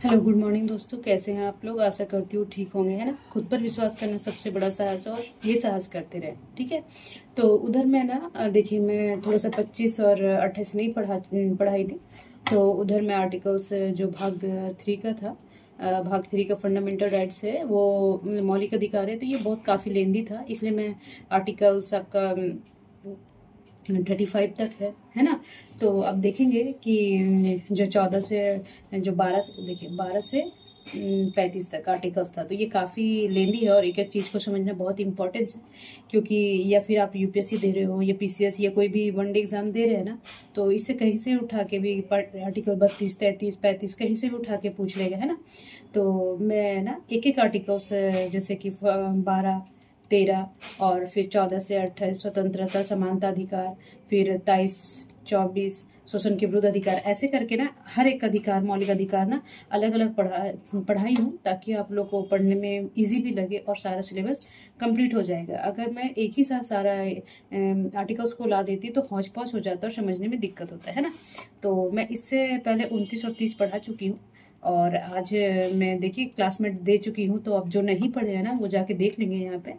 Hello good morning दोस्तों, कैसे हैं आप लोग। आशा करती हूँ ठीक होंगे, है ना। खुद पर विश्वास करना सबसे बड़ा साहस है और ये साहस करते रहे, ठीक है। तो उधर मैं ना देखिए, मैं थोड़ा सा 25 और 28 नहीं पढ़ाई थी। तो उधर मैं आर्टिकल्स जो भाग 3 का था, भाग 3 का फंडामेंटल राइट्स है, वो मौलिक अधिकार है। तो ये बहुत काफ़ी लेंदी था, इसलिए मैं आर्टिकल्स आपका 35 तक है ना। तो अब देखेंगे कि जो 14 से जो 12 से, देखिए 12 से 35 तक आर्टिकल्स था। तो ये काफ़ी लेंदी है और एक एक चीज़ को समझना बहुत इंपॉर्टेंस है, क्योंकि या फिर आप यूपीएससी दे रहे हो या पीसीएस या कोई भी वनडे एग्जाम दे रहे हैं ना, तो इससे कहीं से उठा के भी आर्टिकल 32, 33, 35 कहीं से भी उठा के पूछ लेगा, है ना। तो मैं ना एक एक आर्टिकल्स जैसे कि 12, 13 और फिर 14 से 28 स्वतंत्रता समानता अधिकार, फिर 23, 24 शोषण के विरुद्ध अधिकार, ऐसे करके ना हर एक अधिकार, मौलिक अधिकार ना अलग अलग पढ़ाई हूँ, ताकि आप लोग को पढ़ने में इजी भी लगे और सारा सिलेबस कंप्लीट हो जाएगा। अगर मैं एक ही साथ सारा आर्टिकल्स को ला देती तो हौच पौच हो जाता और समझने में दिक्कत होता है ना। तो मैं इससे पहले 29 और 30 पढ़ा चुकी हूँ और आज मैं देखिए क्लासमेट दे चुकी हूँ। तो अब जो नहीं पढ़े हैं ना वो जाके देख लेंगे यहाँ पे,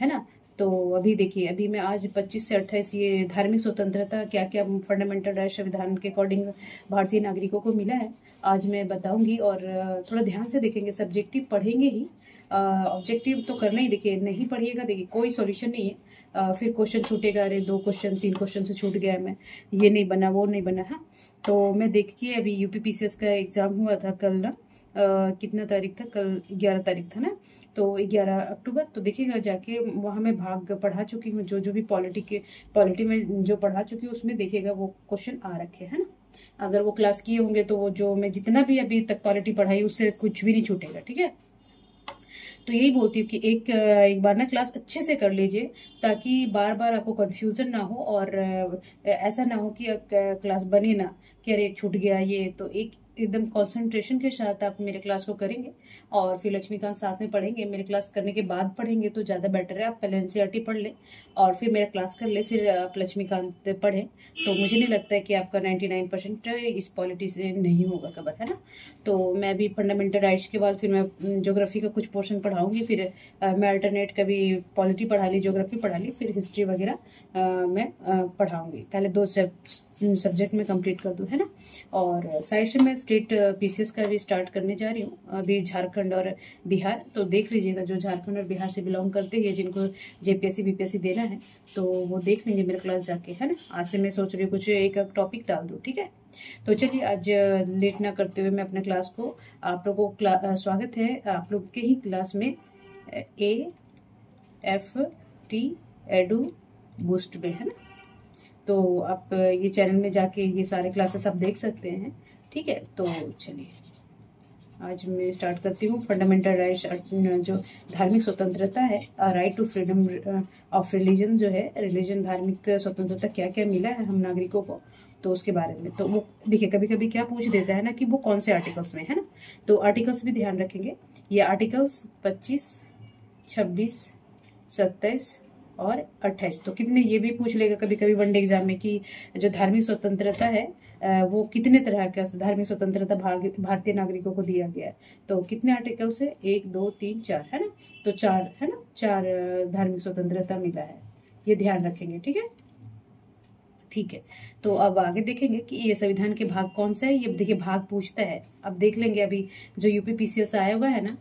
है ना। तो अभी देखिए, अभी मैं आज 25 से 28 ये धार्मिक स्वतंत्रता क्या क्या फंडामेंटल राइट संविधान के अकॉर्डिंग भारतीय नागरिकों को मिला है, आज मैं बताऊंगी। और थोड़ा ध्यान से देखेंगे, सब्जेक्टिव पढ़ेंगे ही, ऑब्जेक्टिव तो करना ही। देखिए नहीं पढ़िएगा, देखिए कोई सॉल्यूशन नहीं है। फिर क्वेश्चन छूटेगा, अरे 2 क्वेश्चन 3 क्वेश्चन से छूट गया, मैं ये नहीं बना वो नहीं बना। हाँ, तो मैं देखिए अभी यूपीपीसीएस का एग्ज़ाम हुआ था कल ना, कितना तारीख था कल, 11 तारीख था ना। तो 11 अक्टूबर। तो देखिएगा जाके वहाँ मैं भाग पढ़ा चुकी हूँ, जो जो भी पॉलिटी में जो पढ़ा चुकी हूँ उसमें देखिएगा वो क्वेश्चन आ रखे है ना। अगर वो क्लास किए होंगे तो वो जो मैं जितना भी अभी तक पॉलिटी पढ़ाई उससे कुछ भी नहीं छूटेगा, ठीक है। तो यही बोलती हूँ कि एक बार ना क्लास अच्छे से कर लीजिए, ताकि बार बार आपको कंफ्यूजन ना हो और ऐसा ना हो कि क्लास बने ना कि अरे छूट गया ये। तो एकदम कंसंट्रेशन के साथ आप मेरे क्लास को करेंगे और फिर लक्ष्मीकांत साथ में पढ़ेंगे। मेरे क्लास करने के बाद पढ़ेंगे तो ज़्यादा बेटर है। आप पहले एनसीईआरटी पढ़ लें और फिर मेरा क्लास कर ले, फिर आप लक्ष्मीकांत पढ़ें। तो मुझे नहीं लगता है कि आपका 99% इस पॉलिटी से नहीं होगा कवर, है ना। तो मैं भी फंडामेंटल राइट्स के बाद फिर मैं ज्योग्राफी का कुछ पोर्शन पढ़ाऊंगी, फिर मैं अल्टरनेट कभी पॉलिटी पढ़ा ली, ज्योग्राफी पढ़ा ली, फिर हिस्ट्री वगैरह मैं पढ़ाऊंगी। पहले 2 सब्जेक्ट में कंप्लीट कर दूँ, है ना। और साइड से मैं स्टेट पीसीएस का भी स्टार्ट करने जा रही हूँ, अभी झारखंड और बिहार। तो देख लीजिएगा जो झारखंड और बिहार से बिलोंग करते हैं, जिनको जेपीएससी बीपीएससी देना है तो वो देख लेंगे मेरे क्लास जाके, है ना। आज से मैं सोच रही हूँ कुछ एक टॉपिक डाल दूँ, ठीक है। तो चलिए आज लेट ना करते हुए मैं अपने क्लास को, आप लोगों को स्वागत है आप लोग के ही क्लास में, AFT एडू बूस्ट में, है ना। तो आप ये चैनल में जाके ये सारे क्लासेस आप देख सकते हैं, ठीक है। तो चलिए आज मैं स्टार्ट करती हूँ। फंडामेंटल राइट्स, जो धार्मिक स्वतंत्रता है, right to freedom of religion, जो है रिलीजन, धार्मिक स्वतंत्रता क्या क्या मिला है हम नागरिकों को, तो उसके बारे में। तो वो देखिए कभी कभी क्या पूछ देता है ना कि वो कौन से आर्टिकल्स में, है ना। तो आर्टिकल्स भी ध्यान रखेंगे। ये आर्टिकल्स 25, 26, 27 और 28। तो कितने, ये भी पूछ लेगा कभी कभी वनडे एग्जाम में कि जो धार्मिक स्वतंत्रता है वो कितने तरह का धार्मिक स्वतंत्रता भारतीय नागरिकों को दिया गया है। तो कितने आर्टिकल से, 1, 2, 3, 4, है ना। तो 4, है ना, 4 धार्मिक स्वतंत्रता मिला है, ये ध्यान रखेंगे, ठीक है। ठीक है, तो अब आगे देखेंगे कि ये संविधान के भाग कौन सा है। ये देखिए भाग पूछता है, अब देख लेंगे। अभी जो यूपीपीसीएस आया हुआ है ना,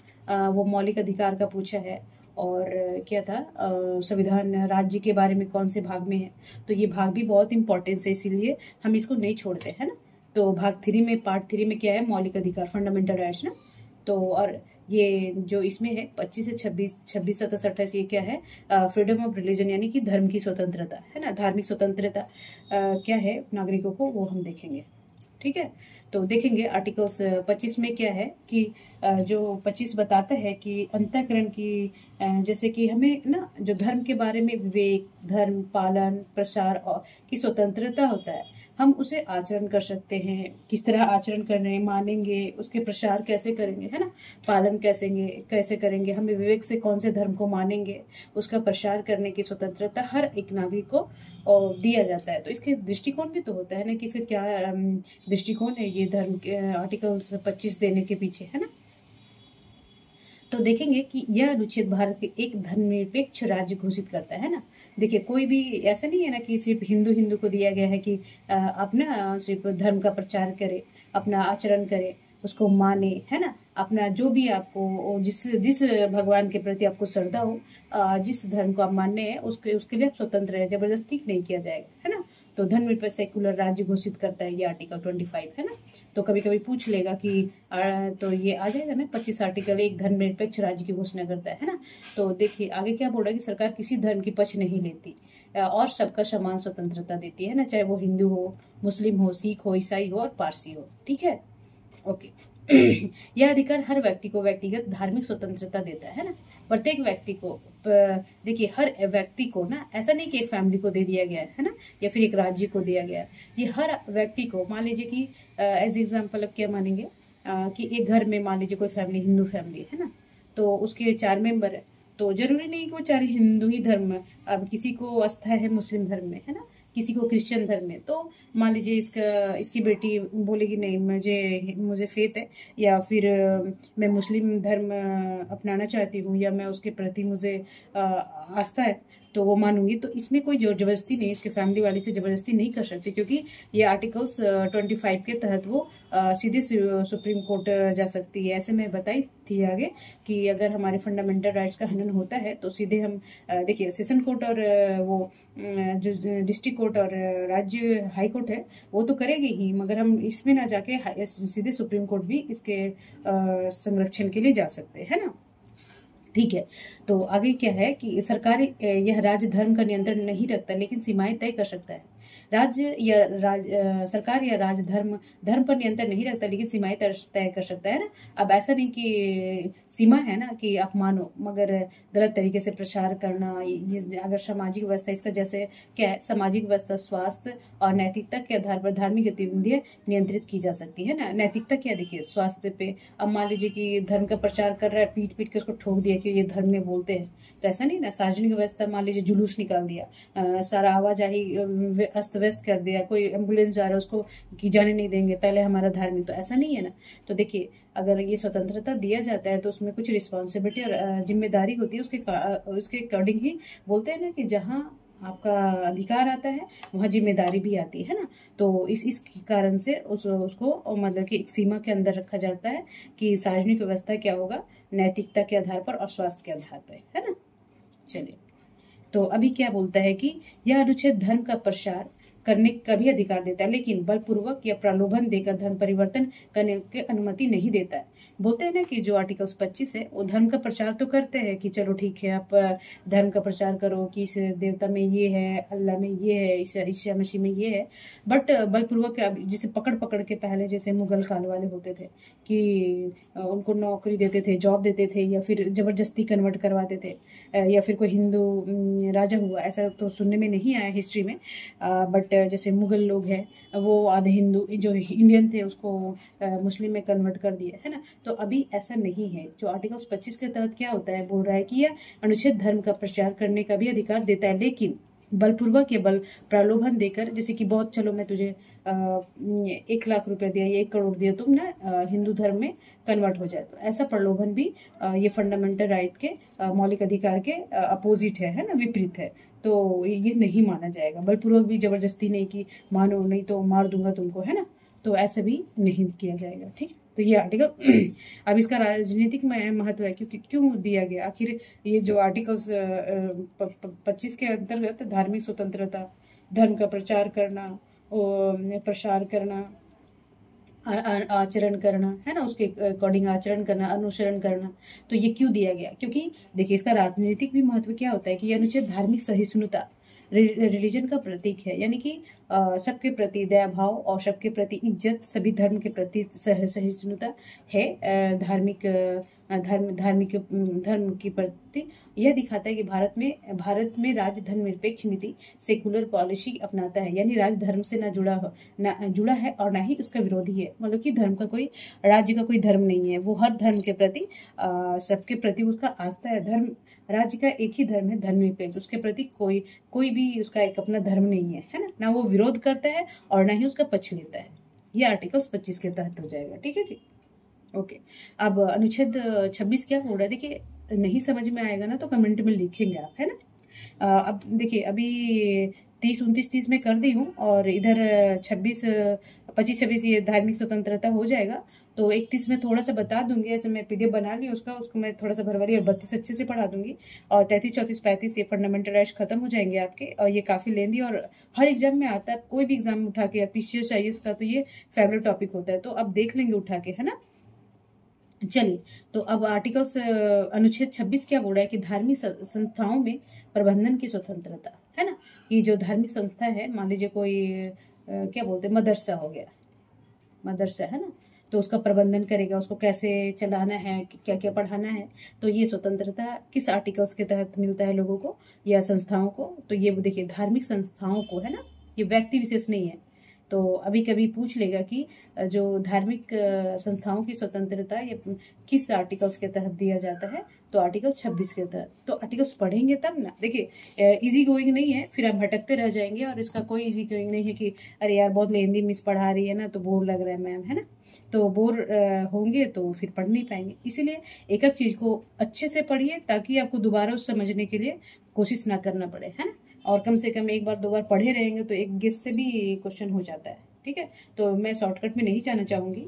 वो मौलिक अधिकार का पूछा है। और क्या था, संविधान राज्य के बारे में कौन से भाग में है। तो ये भाग भी बहुत इंपॉर्टेंस है, इसीलिए हम इसको नहीं छोड़ते, है ना। तो भाग 3 में, पार्ट 3 में क्या है, मौलिक अधिकार, फंडामेंटल राइट्स ना। तो और ये जो इसमें है 25 से 26, 26, 27, 28, ये क्या है, फ्रीडम ऑफ रिलीजन, यानी कि धर्म की स्वतंत्रता, है ना। धार्मिक स्वतंत्रता क्या है नागरिकों को, वो हम देखेंगे, ठीक है। तो देखेंगे आर्टिकल्स 25 में क्या है कि जो 25 बताता है कि अंतःकरण की, जैसे कि हमें ना जो धर्म के बारे में विवेक, धर्म पालन, प्रसार और की स्वतंत्रता होता है। हम उसे आचरण कर सकते हैं। किस तरह आचरण करने मानेंगे, उसके प्रसार कैसे करेंगे, है ना, पालन कैसे करेंगे, हमें विवेक से कौन से धर्म को मानेंगे, उसका प्रसार करने की स्वतंत्रता हर एक नागरिक को दिया जाता है। तो इसके दृष्टिकोण भी तो होता है ना कि इसका क्या दृष्टिकोण है ये धर्म के आर्टिकल 25 देने के पीछे, है ना। तो देखेंगे कि यह अनुच्छेद भारत के एक धर्मनिरपेक्ष राज्य घोषित करता है ना। देखिए कोई भी ऐसा नहीं है ना कि सिर्फ हिंदू को दिया गया है कि आप ना सिर्फ धर्म का प्रचार करें, अपना आचरण करें, उसको माने, है ना, अपना जो भी आपको जिस जिस भगवान के प्रति आपको श्रद्धा हो, जिस धर्म को आप मानने हैं उसके लिए आप स्वतंत्र है, जबरदस्ती नहीं किया जाएगा, है ना। तो धर्मनिरपेक्ष सेकुलर राज्य घोषित करता है ये आर्टिकल 25, है ना। तो कभी कभी पूछ लेगा कि तो ये आ जाएगा ना 25 आर्टिकल एक धर्मनिरपेक्ष राज्य की घोषणा करता है ना। तो देखिए आगे क्या बोल रहा है कि सरकार किसी धर्म की पक्ष नहीं लेती और सबका समान स्वतंत्रता देती है ना, चाहे वो हिंदू हो, मुस्लिम हो, सिख हो, ईसाई हो और पारसी हो, ठीक है, ओके। यह अधिकार हर व्यक्ति को व्यक्तिगत धार्मिक स्वतंत्रता देता है ना। प्रत्येक व्यक्ति को देखिए हर व्यक्ति को ना, ऐसा नहीं कि एक फैमिली को दे दिया गया है ना, या फिर एक राज्य को दिया गया है, ये हर व्यक्ति को। मान लीजिए कि एज एग्जाम्पल अब क्या मानेंगे कि एक घर में मान लीजिए कोई फैमिली हिंदू फैमिली है ना, तो उसके 4 मेंबर है, तो जरूरी नहीं कि वो 4 हिंदू ही धर्म में, अब किसी को आस्था है मुस्लिम धर्म में, है ना, किसी को क्रिश्चियन धर्म में, तो मान लीजिए इसकी बेटी बोलेगी नहीं मुझे फेथ है, या फिर मैं मुस्लिम धर्म अपनाना चाहती हूँ, या मैं उसके प्रति मुझे आस्था है, तो वो मानूंगी। तो इसमें कोई जबरदस्ती नहीं, इसके फैमिली वाली से जबरदस्ती नहीं कर सकती, क्योंकि ये आर्टिकल्स 25 के तहत वो सीधे सुप्रीम कोर्ट जा सकती है। ऐसे मैं बताई थी आगे कि अगर हमारे फंडामेंटल राइट्स का हनन होता है तो सीधे हम देखिए सेशन कोर्ट और वो जो डिस्ट्रिक्ट कोर्ट और राज्य हाई कोर्ट है वो तो करेगी ही, मगर हम इसमें ना जाके सीधे सुप्रीम कोर्ट भी इसके संरक्षण के लिए जा सकते हैं ना, ठीक है। तो आगे क्या है कि सरकार यह राज्य धर्म का नियंत्रण नहीं रखता, लेकिन सीमाएं तय कर सकता है। सरकार या राज्य धर्म पर नियंत्रण नहीं रखता, लेकिन सीमाएं तय कर सकता है ना। अब ऐसा नहीं कि सीमा है ना कि आप मानो मगर गलत तरीके से प्रचार करना, ये अगर सामाजिक व्यवस्था इसका जैसे क्या है, सामाजिक व्यवस्था, स्वास्थ्य और नैतिकता के आधार पर धार्मिक गतिविधियां नियंत्रित की जा सकती है ना। नैतिकता क्या, देखिए स्वास्थ्य पे, अब मान लीजिए कि धर्म का प्रचार कर रहा है, पीट के उसको ठोक दिया कि ये धर्म में बोलते हैं, तो ऐसा नहीं ना। सार्वजनिक व्यवस्था, मान लीजिए जुलूस निकाल दिया, सारा आवाजाही अस्त व्यस्त कर दिया, कोई एम्बुलेंस जा रहा है उसको कि जाने नहीं देंगे, पहले हमारा धर्म, तो ऐसा नहीं है ना। तो देखिए अगर ये स्वतंत्रता दिया जाता है तो उसमें कुछ रिस्पॉन्सिबिलिटी और जिम्मेदारी होती है, उसके अकॉर्डिंग ही बोलते हैं ना कि जहाँ आपका अधिकार आता है वहाँ जिम्मेदारी भी आती है ना। तो इस कारण से उसको मतलब कि एक सीमा के अंदर रखा जाता है कि सार्वजनिक व्यवस्था क्या होगा, नैतिकता के आधार पर और स्वास्थ्य के आधार पर, है ना। चलिए तो अभी क्या बोलता है कि यह अनुच्छेद धर्म का प्रसार करने का भी अधिकार देता है, लेकिन बलपूर्वक या प्रलोभन देकर धर्म परिवर्तन करने की अनुमति नहीं देता है। बोलते हैं ना कि जो आर्टिकल्स 25 है वो धर्म का प्रचार तो करते हैं कि चलो ठीक है आप धर्म का प्रचार करो कि इस देवता में ये है, अल्लाह में ये है, ईसा मसीह में ये है, बट बलपूर्वक जिसे पकड़ के पहले जैसे मुगल काल वाले होते थे कि उनको नौकरी देते थे, जॉब देते थे, या फिर जबरदस्ती कन्वर्ट करवाते थे, या फिर कोई हिंदू राजा हुआ, ऐसा तो सुनने में नहीं आया हिस्ट्री में, बट जैसे मुगल लोग हैं वो आधे हिंदू जो इंडियन थे उसको मुस्लिम में कन्वर्ट कर दिया, है ना। तो अभी ऐसा नहीं है। जो आर्टिकल 25 के तहत क्या होता है, बोल रहा है कि यह अनुच्छेद धर्म का प्रचार करने का भी अधिकार देता है, लेकिन बलपूर्वक या बल प्रलोभन देकर, जैसे कि बहुत चलो मैं तुझे 1 लाख रुपया दिया या 1 करोड़ दिया, तुम ना हिंदू धर्म में कन्वर्ट हो जाए, तो ऐसा प्रलोभन भी ये फंडामेंटल राइट के मौलिक अधिकार के अपोजिट है ना, विपरीत है। तो ये नहीं माना जाएगा। बलपूर्वक भी जबरदस्ती नहीं कि मानो नहीं तो मार दूंगा तुमको, है ना, तो ऐसा भी नहीं किया जाएगा, ठीक। तो ये आर्टिकल अब इसका राजनीतिक महत्व है, क्योंकि क्यों दिया गया आखिर ये जो आर्टिकल्स 25 के अंतर्गत धार्मिक स्वतंत्रता, धर्म का प्रचार करना, प्रसार करना, आचरण करना, है ना, उसके अकॉर्डिंग आचरण करना, अनुसरण करना, तो ये क्यों दिया गया, क्योंकि देखिए इसका राजनीतिक भी महत्व क्या होता है कि यह अनुच्छेद धार्मिक सहिष्णुता, रिलीजन का प्रतीक है, यानी कि सबके प्रति दया भाव और सबके प्रति इज्जत, सभी धर्म के प्रति सहिष्णुता है। धर्म के प्रति यह दिखाता है कि भारत में राज्य धर्मनिरपेक्ष नीति सेकुलर पॉलिसी अपनाता है, यानी राज्य धर्म से ना जुड़ा है और ना ही उसका विरोधी है। मतलब कि राज्य का कोई धर्म नहीं है, वो हर धर्म के प्रति सबके प्रति उसका आस्था है। राज्य का एक ही धर्म है, धर्मनिरपेक्ष, उसके प्रति कोई भी उसका एक अपना धर्म नहीं है ना। ना वो विरोध करता है और ना ही उसका पक्ष लेता है। ये आर्टिकल्स 25 के तहत हो जाएगा। ठीक है जी, ओके। अब अनुच्छेद 26 क्या बोल रहा है, देखिए नहीं समझ में आएगा ना तो कमेंट में लिखेंगे आप, है ना। अब देखिए अभी 30, 29, 30 में कर दी हूँ और इधर 25, 26 ये धार्मिक स्वतंत्रता हो जाएगा। तो 31 में थोड़ा सा बता दूंगी, ऐसे मैं पीडीएफ बना ली उसको मैं थोड़ा सा भरवाली, और 32 अच्छे से पढ़ा दूंगी, और 33, 34, 35 ये फंडामेंटल राइट्स खत्म हो जाएंगे आपके। और ये काफी लेंदी और हर एग्जाम में आता है, कोई भी एग्जाम में उठा के, पीसीएस आईएएस का तो ये फेवरेट टॉपिक होता है, तो अब देख लेंगे उठा के, है ना। चलिए, तो अब आर्टिकल्स अनुच्छेद 26 क्या बोल रहा है कि धार्मिक संस्थाओं में प्रबंधन की स्वतंत्रता, है ना। कि जो धार्मिक संस्था है, मान लीजिए कोई क्या बोलते हैं, मदरसा हो गया, मदरसा है ना, तो उसका प्रबंधन करेगा, उसको कैसे चलाना है, क्या क्या पढ़ाना है। तो ये स्वतंत्रता किस आर्टिकल्स के तहत मिलता है लोगों को या संस्थाओं को, तो ये देखिए धार्मिक संस्थाओं को, है ना, ये व्यक्ति विशेष नहीं है। तो अभी कभी पूछ लेगा कि जो धार्मिक संस्थाओं की स्वतंत्रता ये किस आर्टिकल्स के तहत दिया जाता है, तो आर्टिकल 26 के तहत। तो आर्टिकल्स पढ़ेंगे तब ना, देखिए इजी गोइंग नहीं है, फिर आप भटकते रह जाएंगे, और इसका कोई इजी गोइंग नहीं है कि अरे यार बहुत लेंदी मिस पढ़ा रही है ना तो बोर लग रहा है मैम, है ना। तो बोर होंगे तो फिर पढ़ नहीं पाएंगे, इसीलिए एक एक चीज को अच्छे से पढ़िए ताकि आपको दोबारा उस समझने के लिए कोशिश ना करना पड़े, है ना। और कम से कम एक बार 2 बार पढ़े रहेंगे तो एक गेस से भी क्वेश्चन हो जाता है। ठीक है, तो मैं शॉर्टकट में नहीं जाना चाहूँगी।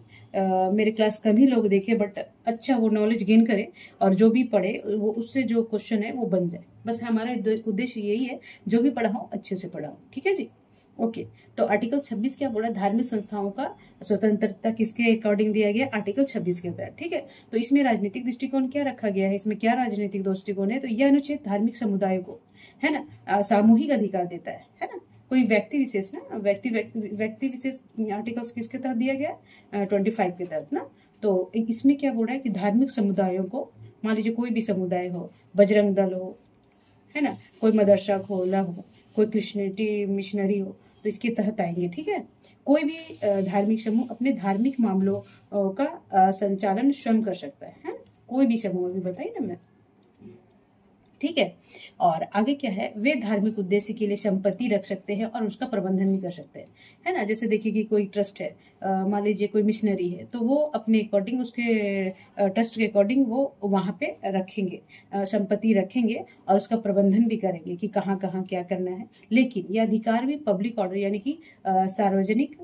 मेरे क्लास कम ही लोग देखे, बट अच्छा वो नॉलेज गेन करे, और जो भी पढ़े वो उससे जो क्वेश्चन है वो बन जाए। बस हमारा उद्देश्य यही है, जो भी पढ़ाओ अच्छे से पढ़ाओ। ठीक है जी, ओके। तो आर्टिकल 26 क्या बोला, धार्मिक संस्थाओं का स्वतंत्रता किसके अकॉर्डिंग दिया गया, आर्टिकल 26 के तहत। ठीक है, तो इसमें राजनीतिक दृष्टिकोण क्या रखा गया है, इसमें क्या राजनीतिक दृष्टिकोण है, तो यह अनुच्छेद धार्मिक समुदायों को, है ना, सामूहिक अधिकार देता है ना। कोई व्यक्ति विशेष ना, व्यक्ति विशेष आर्टिकल्स किसके तहत दिया गया, 25 के तहत ना। तो इसमें क्या बोल रहा है कि धार्मिक समुदायों को, मान लीजिए कोई भी समुदाय हो, बजरंग दल हो, है ना, कोई मदरसा खोला हो, कोई क्रिश्चियनिटी मिशनरी हो, तो इसके तहत आएंगे। ठीक है, कोई भी धार्मिक समूह अपने धार्मिक मामलों का संचालन स्वयं कर सकता है, कोई भी समूह, अभी बताइए ना मैं। ठीक है, और आगे क्या है, वे धार्मिक उद्देश्य के लिए संपत्ति रख सकते हैं और उसका प्रबंधन भी कर सकते हैं, है ना। जैसे देखिए कि कोई ट्रस्ट है, मान लीजिए कोई मिशनरी है, तो वो अपने अकॉर्डिंग, उसके ट्रस्ट के अकॉर्डिंग वो वहाँ पे रखेंगे, संपत्ति रखेंगे और उसका प्रबंधन भी करेंगे कि कहाँ कहाँ क्या करना है। लेकिन यह अधिकार भी पब्लिक ऑर्डर यानी कि सार्वजनिक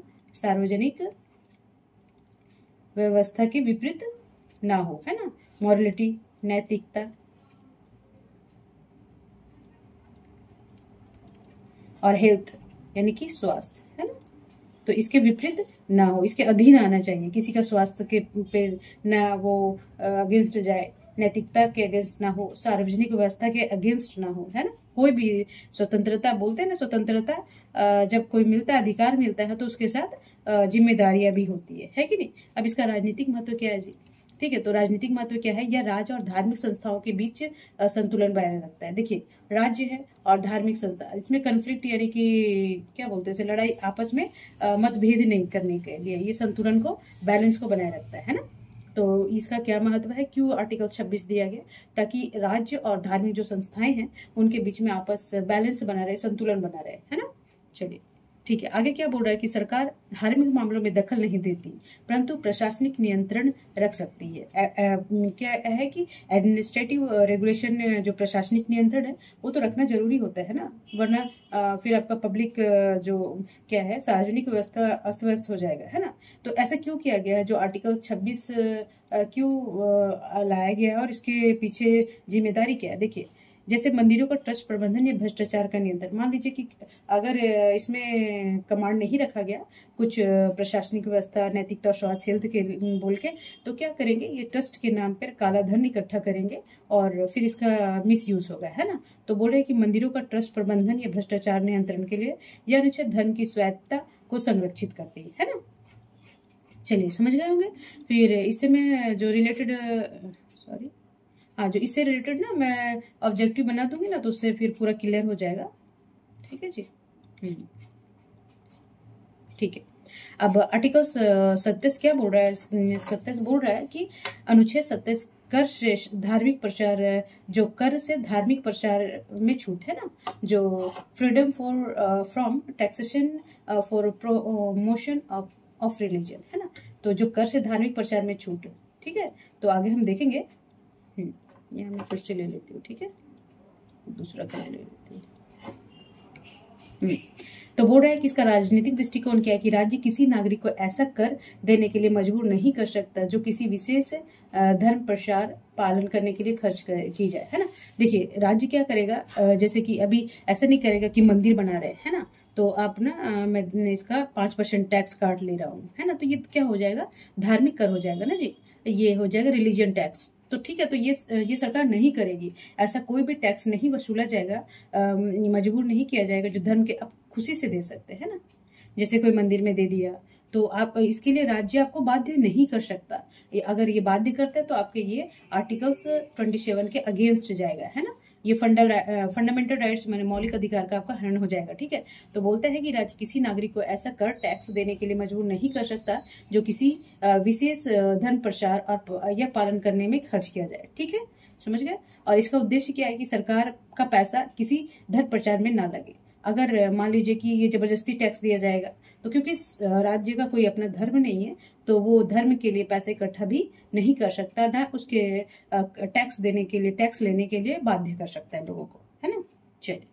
व्यवस्था के विपरीत ना हो, है ना। मॉरलिटी, नैतिकता और हेल्थ यानी कि स्वास्थ्य, है ना, तो इसके विपरीत ना हो, इसके अधीन आना चाहिए। किसी का स्वास्थ्य के पे ना वो अगेंस्ट जाए, नैतिकता के अगेंस्ट ना हो, सार्वजनिक व्यवस्था के अगेंस्ट ना हो, है ना। कोई भी स्वतंत्रता बोलते हैं ना, स्वतंत्रता जब कोई मिलता है, अधिकार मिलता है, तो उसके साथ जिम्मेदारियां भी होती है कि नहीं। अब इसका राजनीतिक महत्व क्या है जी, ठीक है, तो राजनीतिक महत्व क्या है, यह राज्य और धार्मिक संस्थाओं के बीच संतुलन बनाए रखता है। देखिए राज्य है और धार्मिक संस्था, इसमें कन्फ्लिक्ट यानी कि क्या बोलते हैं, लड़ाई आपस में मतभेद नहीं करने के लिए ये संतुलन को, बैलेंस को बनाए रखता है ना। तो इसका क्या महत्व है, क्यों आर्टिकल 26 दिया गया, ताकि राज्य और धार्मिक जो संस्थाएं हैं उनके बीच में आपस बैलेंस बना रहे, संतुलन बना रहे, है ना। चलिए ठीक है, आगे क्या बोल रहा है कि सरकार धार्मिक मामलों में दखल नहीं देती, परंतु प्रशासनिक नियंत्रण रख सकती है। क्या है कि एडमिनिस्ट्रेटिव रेगुलेशन, जो प्रशासनिक नियंत्रण है वो तो रखना जरूरी होता है ना, वरना फिर आपका पब्लिक जो क्या है, सार्वजनिक व्यवस्था अस्त व्यस्त हो जाएगा, है ना। तो ऐसा क्यों किया गया है, जो आर्टिकल 26 क्यों लाया गया है और इसके पीछे जिम्मेदारी क्या है। देखिए जैसे मंदिरों का ट्रस्ट प्रबंधन या भ्रष्टाचार का नियंत्रण। मान लीजिए कि अगर इसमें कमांड नहीं रखा गया कुछ प्रशासनिक व्यवस्था, नैतिकता, स्वास्थ्य, हेल्थ के बोल के, तो क्या करेंगे, ये ट्रस्ट के नाम पर काला धन इकट्ठा करेंगे और फिर इसका मिस यूज होगा, है ना। तो बोल रहे हैं कि मंदिरों का ट्रस्ट प्रबंधन या भ्रष्टाचार नियंत्रण के लिए यह अनुच्छेद धर्म की स्वायत्तता को संरक्षित करती है ना। चलिए समझ गए होंगे। फिर इससे मैं जो रिलेटेड जो इससे रिलेटेड ना मैं ऑब्जेक्टिव बना दूंगी ना, तो उससे फिर पूरा क्लियर हो जाएगा। ठीक है जी। ठीक है। अब आर्टिकल 27 क्या बोल रहा है, 27 बोल रहा है कि अनुच्छेद 27 कर से धार्मिक प्रचार, जो कर से धार्मिक प्रचार में छूट है ना, जो freedom from taxation for promotion of religion, है ना। तो जो कर से धार्मिक प्रचार में छूट, ठीक है। तो आगे हम देखेंगे। यहाँ मैं फिर से ले लेती हूँ, ठीक है, दूसरा कलर ले लेती हूँ। तो बोल रहा है कि इसका राजनीतिक दृष्टिकोण क्या है कि राज्य किसी नागरिक को ऐसा कर देने के लिए मजबूर नहीं कर सकता जो किसी विशेष धर्म प्रसार पालन करने के लिए खर्च की जाए, है ना। देखिए राज्य क्या करेगा, जैसे कि अभी ऐसा नहीं करेगा कि मंदिर बना रहे, है ना, तो आप ना मैं इसका 5% टैक्स काट ले रहा हूँ, है ना। तो ये क्या हो जाएगा, धार्मिक कर हो जाएगा ना जी, ये हो जाएगा रिलीजियन टैक्स। तो ठीक है, तो ये सरकार नहीं करेगी, ऐसा कोई भी टैक्स नहीं वसूला जाएगा, मजबूर नहीं किया जाएगा जो धर्म के आप खुशी से दे सकते हैं ना। जैसे कोई मंदिर में दे दिया तो आप इसके लिए राज्य आपको बाध्य नहीं कर सकता। अगर ये बाध्य करता है तो आपके ये आर्टिकल्स 27 के अगेंस्ट जाएगा, है ना। ये फंडामेंटल राइट्स माने मौलिक अधिकार का आपका हनन हो जाएगा, ठीक है। तो बोलता है कि राज्य किसी नागरिक को ऐसा कर टैक्स देने के लिए मजबूर नहीं कर सकता जो किसी विशेष धर्म प्रचार और या पालन करने में खर्च किया जाए, ठीक है, समझ गए। और इसका उद्देश्य क्या है कि सरकार का पैसा किसी धर्म प्रचार में ना लगे। अगर मान लीजिए कि ये जबरदस्ती टैक्स दिया जाएगा तो क्योंकि राज्य का कोई अपना धर्म नहीं है तो वो धर्म के लिए पैसे इकट्ठा भी नहीं कर सकता, ना उसके टैक्स देने के लिए, टैक्स लेने के लिए बाध्य कर सकता है लोगों को, है ना। चलिए,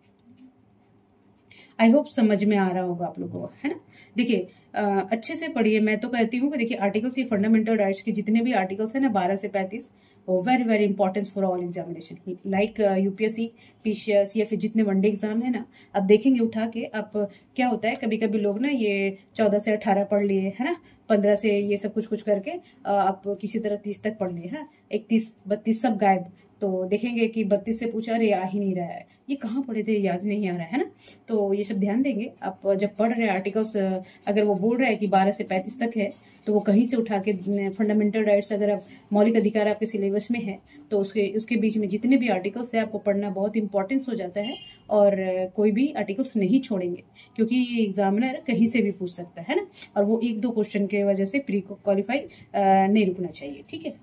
आई होप समझ में आ रहा होगा आप लोगों को, है ना। देखिए अच्छे से पढ़िए। मैं तो कहती हूँ कि देखिए आर्टिकल्स, ये फंडामेंटल राइट्स के जितने भी आर्टिकल्स है ना 12 से 35, very very important for all examination like UPSC, PCS या फिर जितने वनडे एग्जाम है ना, अब देखेंगे उठा के। अब क्या होता है, कभी कभी लोग ना ये 14 से 18 पढ़ लिए, है ना, 15 से ये सब कुछ करके आप किसी तरह 30 तक पढ़ लिए, है 31, 32 सब गायब। तो देखेंगे कि 32 से पूछा, अरे आ ही नहीं रहा है, ये कहाँ पढ़े थे, याद नहीं आ रहा है ना। तो ये सब ध्यान देंगे आप जब पढ़ रहे हैं आर्टिकल्स। अगर वो बोल रहा है कि 12 से 35 तक है तो वो कहीं से उठा के फंडामेंटल राइट्स, अगर आप मौलिक अधिकार आपके सिलेबस में है तो उसके बीच में जितने भी आर्टिकल्स है आपको पढ़ना बहुत इंपॉर्टेंस हो जाता है। और कोई भी आर्टिकल्स नहीं छोड़ेंगे क्योंकि ये एग्जामिनर कहीं से भी पूछ सकता है ना। और वो 1-2 क्वेश्चन के वजह से प्री क्वालिफाई नहीं रुकना चाहिए, ठीक है।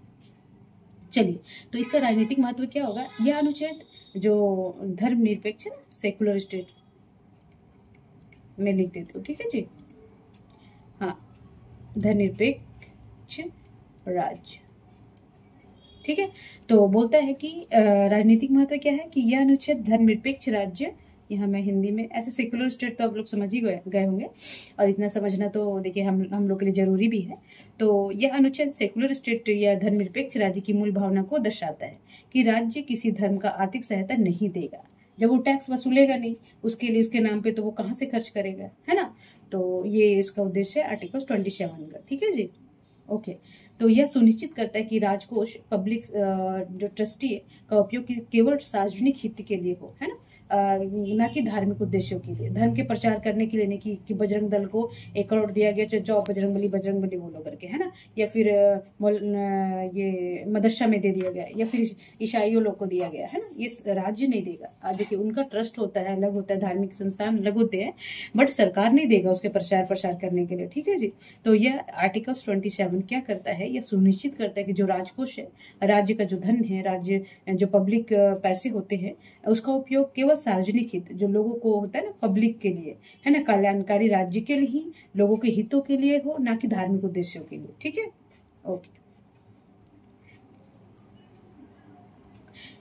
चलिए, तो इसका राजनीतिक महत्व क्या होगा, यह अनुच्छेद जो धर्मनिरपेक्ष है, सेकुलर स्टेट में लिख देती हूँ, ठीक है जी। हाँ, धर्मनिरपेक्ष राज्य, ठीक है। तो बोलता है कि राजनीतिक महत्व क्या है कि यह अनुच्छेद धर्मनिरपेक्ष राज्य, यहाँ मैं हिंदी में ऐसे, सेकुलर स्टेट तो आप लोग समझ ही गए होंगे और इतना समझना तो देखिए हम लोग के लिए जरूरी भी है। तो यह अनुच्छेद सेकुलर स्टेट या धर्मनिरपेक्ष राज्य की मूल भावना को दर्शाता है कि राज्य किसी धर्म का आर्थिक सहायता नहीं देगा। जब वो टैक्स वसूलेगा नहीं उसके लिए, उसके नाम पे, तो वो कहाँ से खर्च करेगा, है ना। तो ये इसका उद्देश्य है आर्टिकल 27 का, ठीक है जी। ओके, तो यह सुनिश्चित करता है कि राजकोष पब्लिक जो ट्रस्टी है का उपयोग केवल सार्वजनिक हित के लिए हो, है ना, ना कि धार्मिक उद्देश्यों के लिए, धर्म के प्रचार करने के लिए नहीं कि बजरंग दल को 1 करोड़ दिया गया, जाओ बजरंग बली बोलो करके, है ना, या फिर ये मदरसा में दे दिया गया, या फिर ईसाइयों लोग को दिया गया, है ना। ये राज्य नहीं देगा। देखिए उनका ट्रस्ट होता है, अलग होता है, धार्मिक संस्थान अलग होते हैं, बट सरकार नहीं देगा उसके प्रसार करने के लिए, ठीक है जी। तो यह आर्टिकल 27 क्या करता है, यह सुनिश्चित करता है कि जो राजकोष है, राज्य का जो धन है, राज्य जो पब्लिक पैसे होते हैं, उसका उपयोग केवल सार्वजनिक हित, जो लोगों को होता है ना, पब्लिक के लिए, है ना, कल्याणकारी राज्य के लिए ही, लोगों के हितों के लिए हो, ना कि धार्मिक उद्देश्यों के लिए, ठीक है। ओके,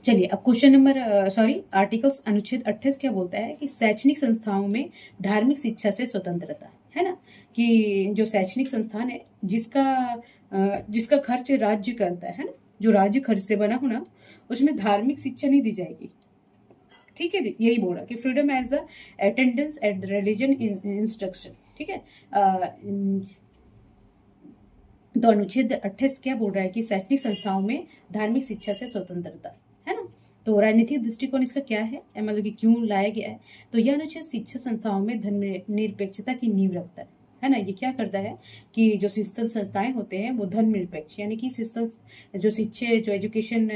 चलिए अब क्वेश्चन नंबर आर्टिकल्स अनुच्छेद 28 क्या बोलता है कि शैक्षणिक संस्थाओं में धार्मिक शिक्षा से स्वतंत्रता, है ना, कि जो शैक्षणिक संस्थान है जिसका खर्च राज्य करता है ना, जो राज्य खर्च से बना हो ना, उसमें धार्मिक शिक्षा नहीं दी जाएगी, ठीक है जी, यही बोल रहा कि freedom as the attendance at the religion instruction. ठीक है। तो अनुच्छेद 28 क्या बोल रहा है कि शैक्षणिक संस्थाओं में धार्मिक शिक्षा से स्वतंत्रता, है ना। तो राजनीतिक दृष्टिकोण इसका क्या है, मतलब कि क्यों लाया गया है। तो यह अनुच्छेद शिक्षा संस्थाओं में धर्मनिरपेक्षता की नींव रखता है ना। ये क्या करता है कि जो शिक्षण संस्थाएं होते हैं वो धर्मनिरपेक्ष, यानी कि शिक्षण जो शिक्षा जो एजुकेशन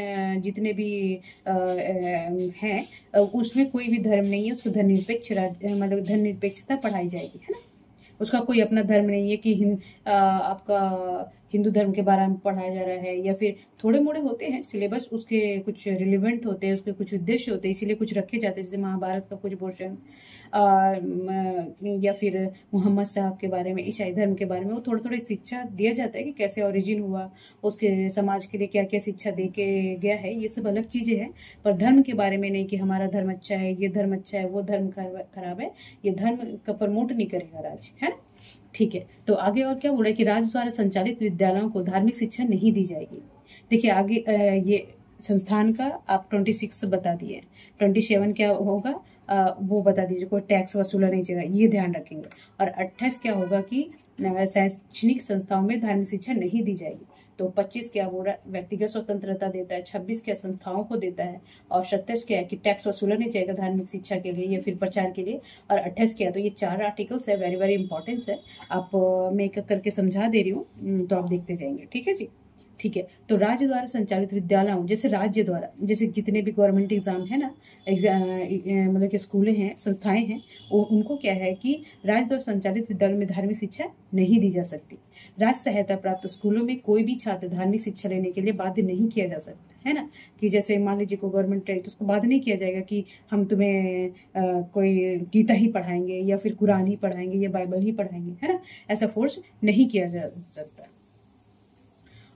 जितने भी हैं उसमें कोई भी धर्म नहीं है, उसको धर्मनिरपेक्ष मतलब धर्मनिरपेक्षता पढ़ाई जाएगी, है ना। उसका कोई अपना धर्म नहीं है कि आपका हिंदू धर्म के बारे में पढ़ाया जा रहा है, या फिर थोड़े मोड़े होते हैं सिलेबस, उसके कुछ रिलेवेंट होते हैं, उसके कुछ उद्देश्य होते हैं, इसीलिए कुछ रखे जाते हैं, जैसे महाभारत का कुछ पोर्शन या फिर मोहम्मद साहब के बारे में, ईसाई धर्म के बारे में, वो थोड़ा थोड़ा शिक्षा दिया जाता है कि कैसे ओरिजिन हुआ, उसके समाज के लिए क्या क्या शिक्षा दे के गया है, ये सब अलग चीज़ें हैं। पर धर्म के बारे में नहीं कि हमारा धर्म अच्छा है, ये धर्म अच्छा है, वो धर्म खराब है, ये धर्म का प्रमोट नहीं करेगा राज्य, है। ठीक है। तो आगे और क्या बोल रहा है कि राज्य द्वारा संचालित विद्यालयों को धार्मिक शिक्षा नहीं दी जाएगी। देखिए आगे ये संस्थान का आप 26 बता दिए, 27 क्या होगा वो बता दीजिए, कोई टैक्स वसूला नहीं जाएगा, ये ध्यान रखेंगे। और 28 क्या होगा कि शैक्षणिक संस्थाओं में धार्मिक शिक्षा नहीं दी जाएगी। तो 25 क्या बोल रहा है, व्यक्तिगत स्वतंत्रता देता है। 26 क्या संस्थाओं को देता है। और 27 क्या है कि टैक्स वसूला नहीं जाएगा धार्मिक शिक्षा के लिए या फिर प्रचार के लिए। और 28 क्या है, तो ये 4 आर्टिकल्स है, वेरी वेरी इंपॉर्टेंस है। आप मैं एक करके समझा दे रही हूँ, तो आप देखते जाएंगे। ठीक है जी, ठीक है। तो राज्य द्वारा संचालित विद्यालयों, जैसे राज्य द्वारा, जैसे जितने भी गवर्नमेंट एग्जाम है ना, मतलब कि स्कूलें हैं, संस्थाएं हैं, उनको क्या है कि राज्य द्वारा संचालित विद्यालयों में धार्मिक शिक्षा नहीं दी जा सकती। राज्य सहायता प्राप्त स्कूलों में कोई भी छात्र धार्मिक शिक्षा लेने के लिए बाध्य नहीं किया जा सकता, है ना। कि जैसे मान लीजिए को गवर्नमेंट है तो उसको बाध्य नहीं किया जाएगा कि हम तुम्हें कोई गीता ही पढ़ाएंगे या फिर कुरान ही पढ़ाएंगे या बाइबल ही पढ़ाएंगे, है ना। ऐसा फोर्स नहीं किया जा सकता।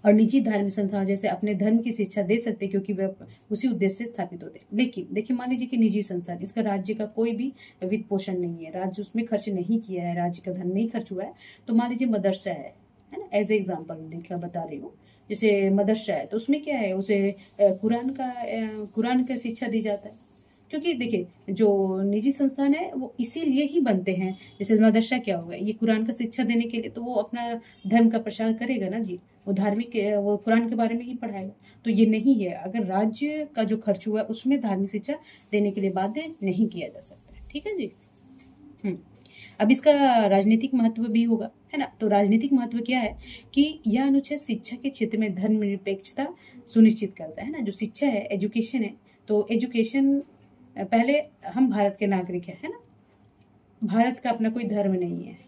और निजी धार्मिक संस्थान जैसे अपने धर्म की शिक्षा दे सकते क्योंकि वे उसी उद्देश्य से स्थापित होते हैं। लेकिन देखिए मान लीजिए कि निजी संस्थान, इसका राज्य का कोई भी वित्त पोषण नहीं है, राज्य उसमें खर्च नहीं किया है, राज्य का धन नहीं खर्च हुआ है। तो मान लीजिए मदरसा है ना, एज ए एग्जाम्पल देखिए बता रही हूँ। जैसे मदरसा है तो उसमें क्या है, उसे कुरान का शिक्षा दी जाता है। क्योंकि देखिए जो निजी संस्थान है वो इसीलिए ही बनते हैं। जैसे मदरसा क्या होगा, ये कुरान का शिक्षा देने के लिए, तो वो अपना धर्म का प्रचार करेगा ना जी, वो धार्मिक वो कुरान के बारे में ही पढ़ाएगा। तो ये नहीं है, अगर राज्य का जो खर्च हुआ है उसमें धार्मिक शिक्षा देने के लिए बाध्य नहीं किया जा सकता है। ठीक है जी। अब इसका राजनीतिक महत्व भी होगा, है ना। तो राजनीतिक महत्व क्या है कि यह अनुच्छेद शिक्षा के क्षेत्र में धर्मनिरपेक्षता सुनिश्चित करता है ना। जो शिक्षा है, एजुकेशन है, तो एजुकेशन पहले हम भारत के नागरिक हैं, है ना। भारत का अपना कोई धर्म नहीं है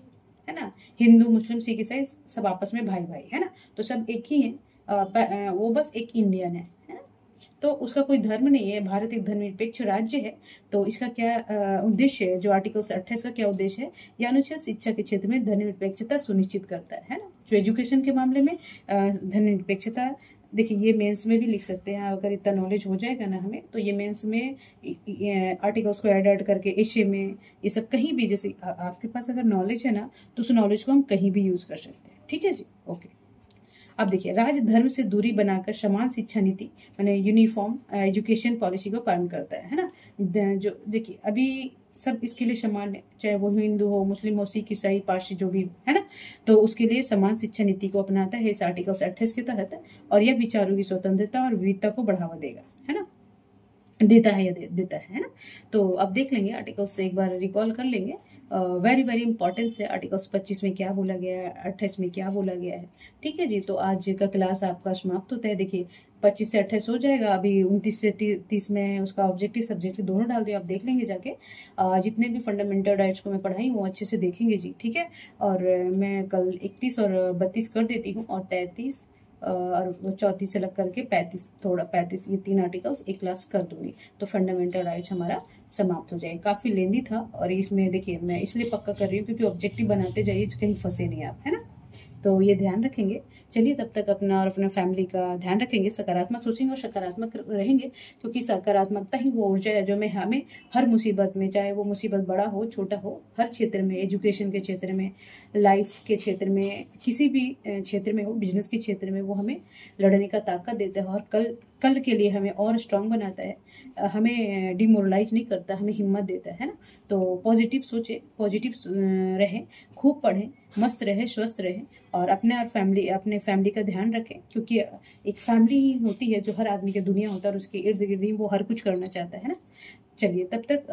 ना। हिंदू मुस्लिम सिख ईसाई सब आपस में भाई भाई, है ना। तो सब एक ही है, वो बस एक इंडियन है ना। तो उसका कोई धर्म नहीं है। भारत एक धर्मनिरपेक्ष राज्य है। तो इसका क्या उद्देश्य है, जो आर्टिकल 28 का क्या उद्देश्य है, यह अनुच्छेद शिक्षा के क्षेत्र में धर्मनिरपेक्षता सुनिश्चित करता है ना। जो एजुकेशन के मामले में धर्मनिरपेक्षता, देखिए ये मेंस में भी लिख सकते हैं, अगर इतना नॉलेज हो जाएगा ना हमें, तो ये मेंस में आर्टिकल्स को ऐड करके एशे में ये सब कहीं भी, जैसे आपके पास अगर नॉलेज है ना तो उस नॉलेज को हम कहीं भी यूज कर सकते हैं। ठीक है जी, ओके। अब देखिए राज्य धर्म से दूरी बनाकर समान शिक्षा नीति माने यूनिफॉर्म एजुकेशन पॉलिसी को पालन करता है ना। जो देखिए अभी सब इसके लिए समान है, चाहे वो हिंदू हो, मुस्लिम हो, सिख ईसाई पारसी जो भी, है ना। तो उसके लिए समान शिक्षा नीति को अपनाता है इस आर्टिकल 28 के तहत। और यह विचारों की स्वतंत्रता और विविधता को बढ़ावा देगा, है ना, देता है या देता है ना। तो अब देख लेंगे आर्टिकल्स से, एक बार रिकॉल कर लेंगे। वेरी वेरी इंपॉर्टेंस है। आर्टिकल्स 25 में क्या बोला गया है, 28 में क्या बोला गया है। ठीक है जी। तो आज का क्लास आपका समाप्त होता है। देखिए 25 से 28 हो जाएगा, अभी 29 से 30 में उसका ऑब्जेक्टिव सब्जेक्टिव दोनों डाल दिए, आप देख लेंगे जाके। जितने भी फंडामेंटल राइट्स को मैं पढ़ाई हूँ अच्छे से देखेंगे जी, ठीक है। और मैं कल 31 और 32 कर देती हूँ, और 33 और 34 से लग करके 35 ये 3 आर्टिकल्स एक क्लास कर दूंगी। तो फंडामेंटल राइट्स हमारा समाप्त हो जाएगा। काफ़ी लेंदी था, और इसमें देखिए मैं इसलिए पक्का कर रही हूँ क्योंकि ऑब्जेक्टिव बनाते जाइए, कहीं फंसे नहीं आप, है ना। तो ये ध्यान रखेंगे चलिए तब तक अपना और अपना फैमिली का ध्यान रखेंगे, सकारात्मक सोचेंगे और सकारात्मक रहेंगे, क्योंकि सकारात्मकता ही वो ऊर्जा है जो हमें हर मुसीबत में, चाहे वो मुसीबत बड़ा हो छोटा हो, हर क्षेत्र में, एजुकेशन के क्षेत्र में, लाइफ के क्षेत्र में, किसी भी क्षेत्र में हो, बिजनेस के क्षेत्र में, वो हमें लड़ने का ताकत देता है और कल के लिए हमें और स्ट्रांग बनाता है, हमें डिमोरलाइज नहीं करता, हमें हिम्मत देता है ना। तो पॉजिटिव सोचें, पॉजिटिव रहें, खूब पढ़ें, मस्त रहें, स्वस्थ रहें और अपने फैमिली का ध्यान रखें, क्योंकि एक फैमिली ही होती है जो हर आदमी की दुनिया होता है और उसके इर्द गिर्द ही वो हर कुछ करना चाहता है ना। चलिए तब तक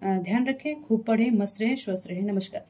ध्यान रखें, खूब पढ़ें, मस्त रहें, स्वस्थ रहें। नमस्कार।